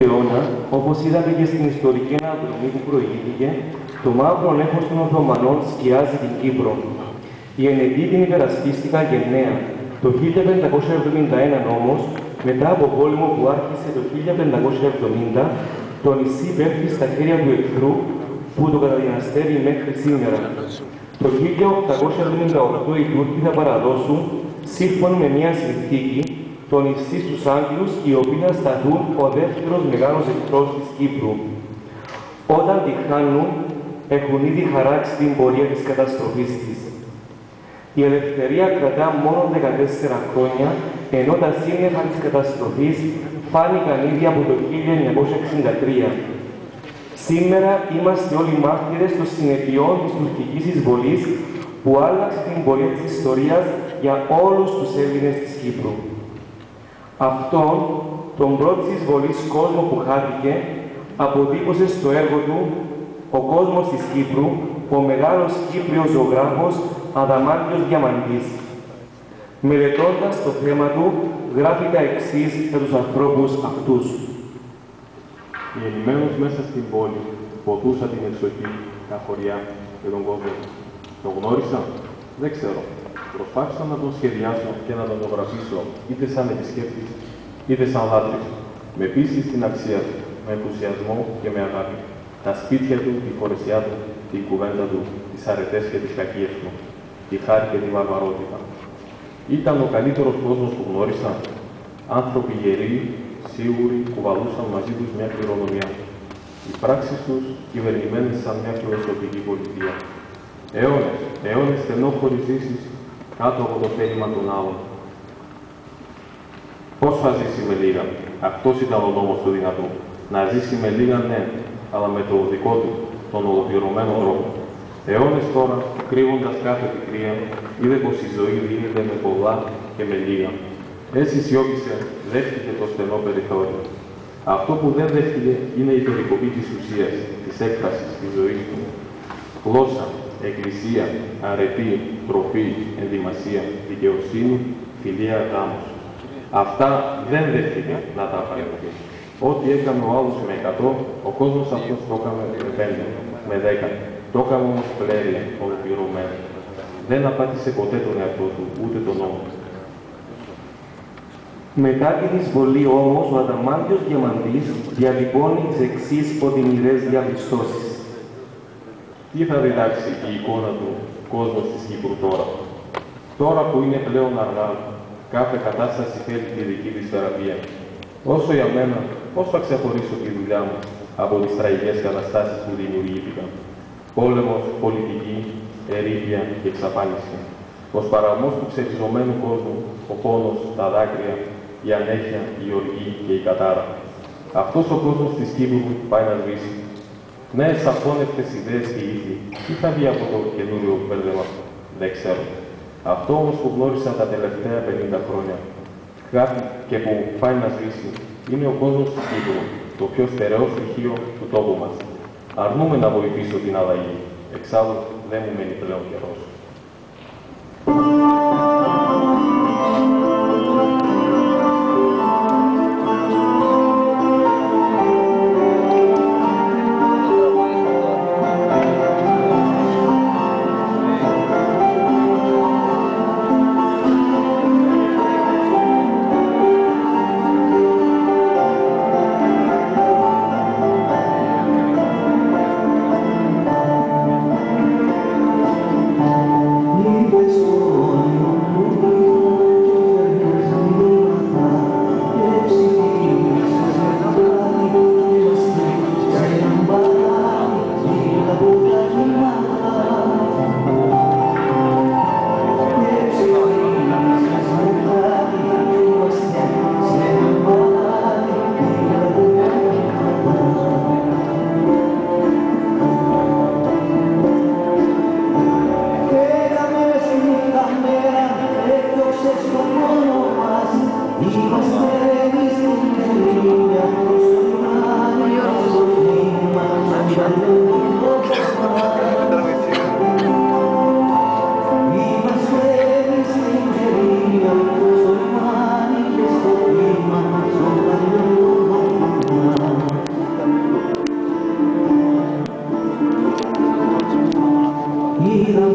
αιώνα, όπως είδατε και στην ιστορική αναδρομή που προηγήθηκε, το μαύρο νέφος των Οθωμανών σκιάζει την Κύπρο. Οι ενετοί την υπερασπίστηκαν γενναία. Το 1571 όμως, μετά από πόλεμο που άρχισε το 1570, το νησί πέφτει στα χέρια του εχθρού που το καταδυναστεύει μέχρι σήμερα. Το 1878 οι Τούρκοι θα παραδώσουν, σύμφωνα με μια συνθήκη, το νησί στους Άγγλους, οι οποίοι θα σταθούν ο δεύτερος μεγάλος εχθρός της Κύπρου. Όταν τη χάνουν, έχουν ήδη χαράξει την πορεία της καταστροφής της. Η ελευθερία κρατά μόνο 14 χρόνια, ενώ τα σύννεφα της καταστροφής φάνηκαν ήδη από το 1963. Σήμερα είμαστε όλοι μάρτυρες των συνεπειών της τουρκικής εισβολής που άλλαξε την πορεία της ιστορίας για όλους τους Έλληνες της Κύπρου. Αυτόν, τον πρώτη εισβολής κόσμο που χάθηκε, αποτύπωσε στο έργο του «Ο κόσμος της Κύπρου» ο μεγάλος Κύπριος ζωγράφος Αδαμάντιος Διαμαντής. Μελετώντας το θέμα του, γράφει τα εξής για τους ανθρώπους αυτούς. Γεννημένος μέσα στην πόλη, ποτούσα την εξοχή, τα χωριά και τον κόσμο. Το γνώρισα, δεν ξέρω. Προσπάθησα να τον σχεδιάσω και να τον ζωγραφίσω, είτε σαν επισκέπτης, είτε σαν λάτρης. Με πίστη στην αξία του, με ενθουσιασμό και με αγάπη. Τα σπίτια του, τη φορεσιά του, την κουβέντα του, τις αρετές και τις κακίες του, τη χάρη και τη βαρβαρότητα. Ήταν ο καλύτερος κόσμος που γνώρισα. Άνθρωποι γεροί, σίγουροι, κουβαλούσαν μαζί τους μια κληρονομιά. Οι πράξεις τους κυβερνημένες σαν μια φιλοσοφική πολιτεία. Αιώνες στενόχωρης ζήσεις κάτω από το θέλημα των άλλων. Πώς θα ζήσει με λίγα? Αυτός ήταν ο νόμος του δυνατού. Να ζήσει με λίγα, ναι, αλλά με το δικό του, τον ολοκληρωμένο τρόπο. Αιώνες τώρα, κρύβοντας κάθε πικρία, είδε πως η ζωή δίνεται με πολλά και με λίγα. Έτσι σιώπησε, δέχτηκε το στενό περιθώριο. Αυτό που δεν δέχτηκε είναι η περικοπή της ουσίας, της έκφρασης, της ζωής του. Γλώσσα, εκκλησία, αρετή, τροφή, ενδυμασία, δικαιοσύνη, φιλία, γάμος. Αυτά δεν δέχτηκε να τα απαραίτητε. Ό,τι έκανε ο άλλος με 100, ο κόσμος αυτός το έκανε με 5, με 10. Το έκανε όμως πλέρια, ολοκληρωμένο. Δεν απάτησε ποτέ τον εαυτό του, ούτε τον νόμο. Μετά την εισβολή όμως, ο Αδαμάντιος Διαμαντής διατυπώνει τις εξής οδυνηρές διαπιστώσεις. Τι θα διδάξει η εικόνα του κόσμος της Κύπρου τώρα? Τώρα που είναι πλέον αργά, κάθε κατάσταση θέλει τη δική της θεραπεία. Όσο για μένα, πώς θα ξεχωρίσω τη δουλειά μου από τις τραγικές καταστάσεις που δημιουργήθηκαν? Πόλεμος, πολιτική, ερήπια και εξαφάνιση. Ο σπαραγμός του ξεριζωμένου κόσμου, ο πόνος, τα δάκρυα, η ανέχεια, η οργή και η κατάρα. Αυτός ο κόσμος της Κύπρου πάει να σβήσει. Νέες αφώνευτες ιδέες και ήθη. Τι θα βγει από το καινούριο μπέρδεμα? Δεν ξέρω. Αυτό όμως που γνώρισα τα τελευταία 50 χρόνια, κάτι και που πάει να σβήσει, είναι ο κόσμος της Κύπρου, το πιο στερεό στοιχείο του τόπου μας. Αρνούμε να βοηθήσω την αλλαγή. Εξάλλου δεν μου μένει πλέον καιρός. είδα